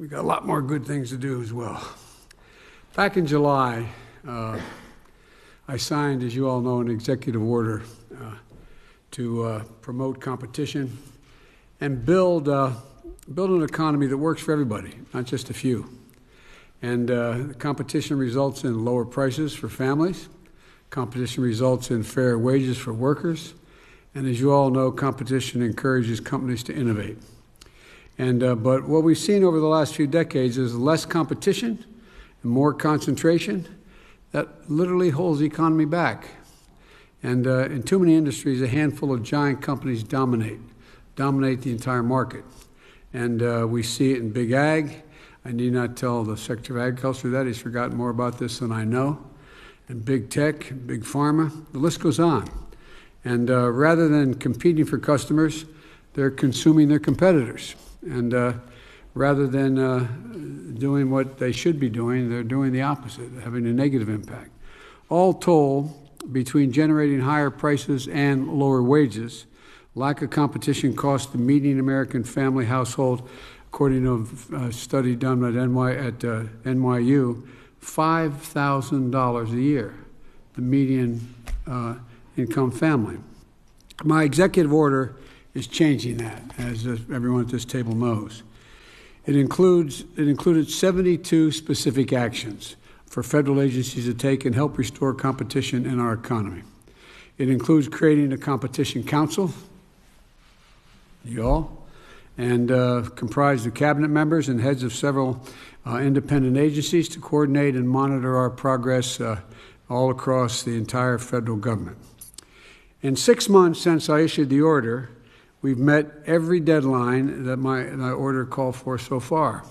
we've got a lot more good things to do as well. Back in July, I signed, as you all know, an executive order to promote competition and build an economy that works for everybody, not just a few. And competition results in lower prices for families. Competition results in fair wages for workers. And as you all know, competition encourages companies to innovate. And but what we've seen over the last few decades is less competition and more concentration that literally holds the economy back. And in too many industries, a handful of giant companies dominate the entire market. And we see it in big ag. I need not tell the Secretary of Agriculture that. He's forgotten more about this than I know. And big tech, big pharma, the list goes on. And rather than competing for customers, they're consuming their competitors. And rather than doing what they should be doing, they're doing the opposite, having a negative impact. All told, between generating higher prices and lower wages, lack of competition costs the median American family household, according to a study done at NYU, $5,000 a year, the median income family. My executive order is changing that, as everyone at this table knows. It included 72 specific actions for federal agencies to take and help restore competition in our economy. It includes creating a competition council, and comprised of cabinet members and heads of several independent agencies to coordinate and monitor our progress all across the entire federal government. In 6 months since I issued the order, we've met every deadline that my order called for so far.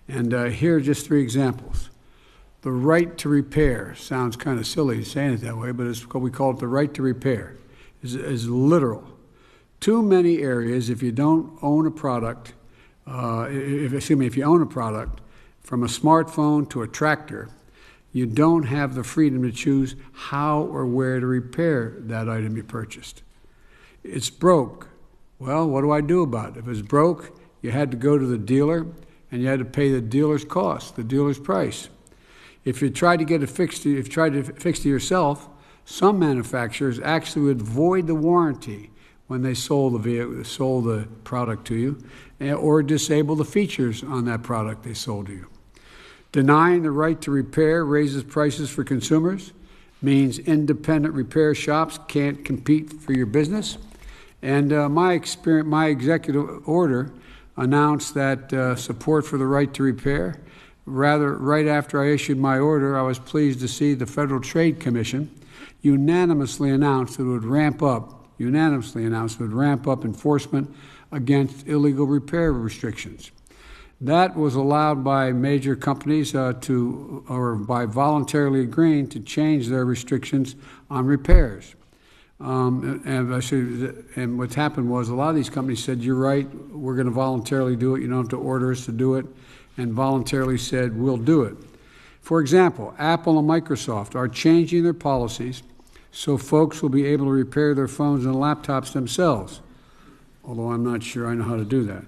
And here are just 3 examples. The right to repair sounds kind of silly saying it that way, but it's what we call it, the right to repair, is literal. Too many areas, if you don't own a product, if you own a product, from a smartphone to a tractor, you don't have the freedom to choose how or where to repair that item you purchased. It's broke. Well, what do I do about it? If it's broke, you had to go to the dealer and you had to pay the dealer's cost, the dealer's price. If you tried to get it fixed, if you tried to fix it yourself, some manufacturers actually would void the warranty when they sold the product to you, or disable the features on that product they sold to you. Denying the right to repair raises prices for consumers, means independent repair shops can't compete for your business. And my executive order announced that support for the right to repair. Rather, right after I issued my order, I was pleased to see the Federal Trade Commission unanimously announced it would ramp up enforcement against illegal repair restrictions. That was allowed by major companies by voluntarily agreeing to change their restrictions on repairs. And what's happened was a lot of these companies said, you're right, we're going to voluntarily do it. You don't have to order us to do it, and voluntarily said, we'll do it. For example, Apple and Microsoft are changing their policies so folks will be able to repair their phones and laptops themselves, although I'm not sure I know how to do that.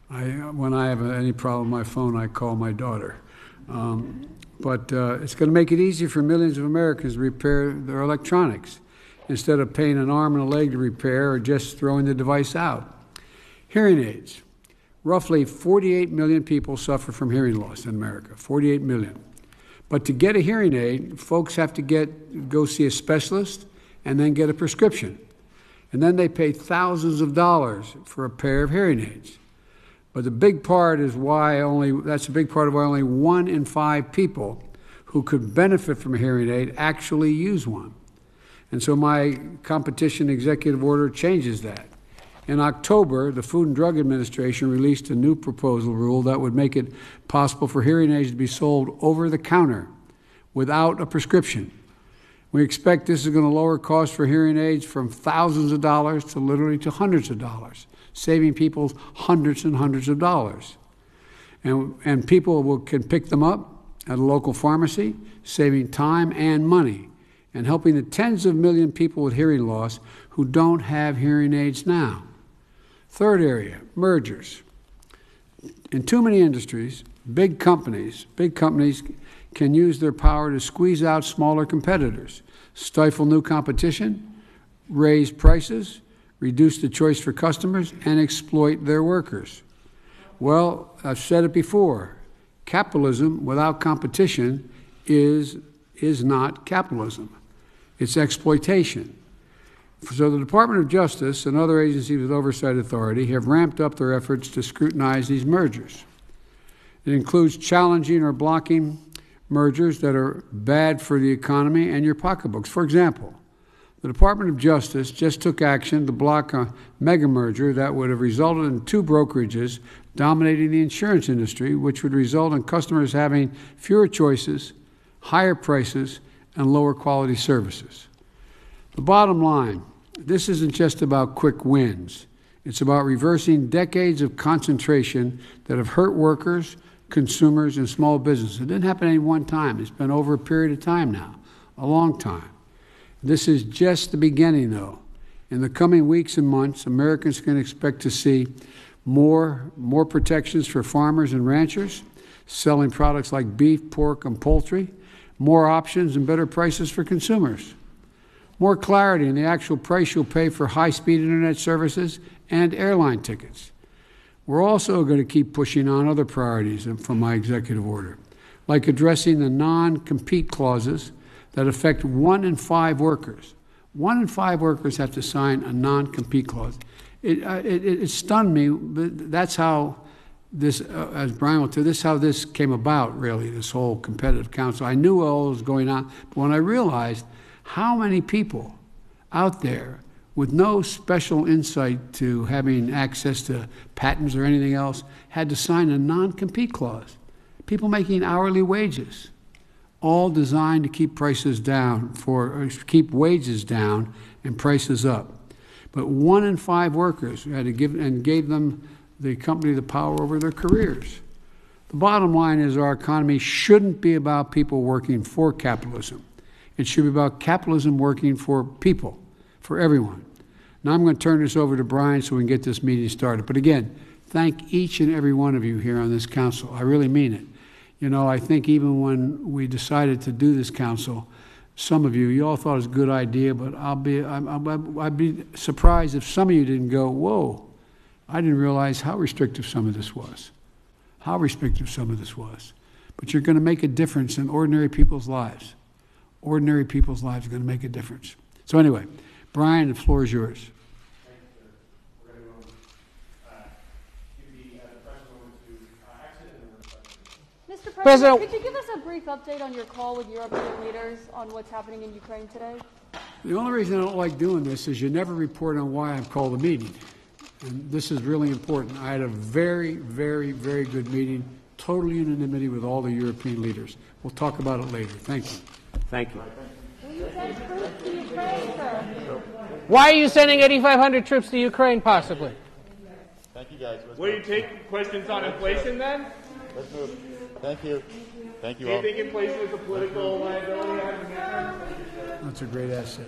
When I have any problem with my phone, I call my daughter. But it's going to make it easy for millions of Americans to repair their electronics instead of paying an arm and a leg to repair or just throwing the device out. Hearing aids. Roughly 48 million people suffer from hearing loss in America, 48 million. But to get a hearing aid, folks have to go see a specialist and then get a prescription. And then they pay thousands of dollars for a pair of hearing aids. But the big part is that's a big part of why only 1 in 5 people who could benefit from a hearing aid actually use one. And so my competition executive order changes that. In October, the Food and Drug Administration released a new proposal rule that would make it possible for hearing aids to be sold over the counter without a prescription. We expect this is going to lower costs for hearing aids from thousands of dollars to literally to hundreds of dollars, saving people hundreds and hundreds of dollars. And people can pick them up at a local pharmacy, saving time and money, and helping the tens of millions of people with hearing loss who don't have hearing aids now. Third area, mergers. In too many industries, big companies can use their power to squeeze out smaller competitors, stifle new competition, raise prices, reduce the choice for customers, and exploit their workers. Well, I've said it before, capitalism without competition is not capitalism. It's exploitation. So the Department of Justice and other agencies with oversight authority have ramped up their efforts to scrutinize these mergers. It includes challenging or blocking mergers that are bad for the economy and your pocketbooks. For example, the Department of Justice just took action to block a mega merger that would have resulted in two brokerages dominating the insurance industry, which would result in customers having fewer choices, higher prices, and lower quality services. The bottom line, this isn't just about quick wins. It's about reversing decades of concentration that have hurt workers, consumers, and small businesses. It didn't happen any one time. It's been over a period of time now, a long time. This is just the beginning, though. In the coming weeks and months, Americans can expect to see more protections for farmers and ranchers, selling products like beef, pork, and poultry, more options and better prices for consumers, more clarity in the actual price you'll pay for high-speed internet services and airline tickets. We're also going to keep pushing on other priorities from my executive order, like addressing the non-compete clauses that affect 1 in 5 workers. 1 in 5 workers have to sign a non-compete clause. It stunned me, but that's how this, as Brian will tell you, this is how this came about, really, this whole competitive council. I knew all was going on, but when I realized how many people out there with no special insight to having access to patents or anything else had to sign a non-compete clause. People making hourly wages, all designed to keep prices down, keep wages down and prices up. But 1 in 5 workers had to gave them the company the power over their careers. The bottom line is our economy shouldn't be about people working for capitalism. It should be about capitalism working for people, for everyone. Now I'm going to turn this over to Brian so we can get this meeting started. But again, thank each and every one of you here on this council. I really mean it. You know, I think even when we decided to do this council, some of you all thought it was a good idea, but I'd be surprised if some of you didn't go, whoa, I didn't realize how restrictive some of this was. How restrictive some of this was. But you're going to make a difference in ordinary people's lives. Ordinary people's lives are going to make a difference. So anyway, Brian, the floor is yours. Mr. President, could you give us a brief update on your call with European leaders on what's happening in Ukraine today? The only reason I don't like doing this is you never report on why I've called a meeting. And this is really important. I had a very, very, very good meeting, total unanimity with all the European leaders. We'll talk about it later. Thank you. Thank you. Will you send troops to Ukraine, sir? Why are you sending 8,500 troops to Ukraine, possibly? Thank you, guys. Will you take questions on inflation then? Let's move. Thank you. Thank you Do all. you think inflation is a political liability? That's a great asset.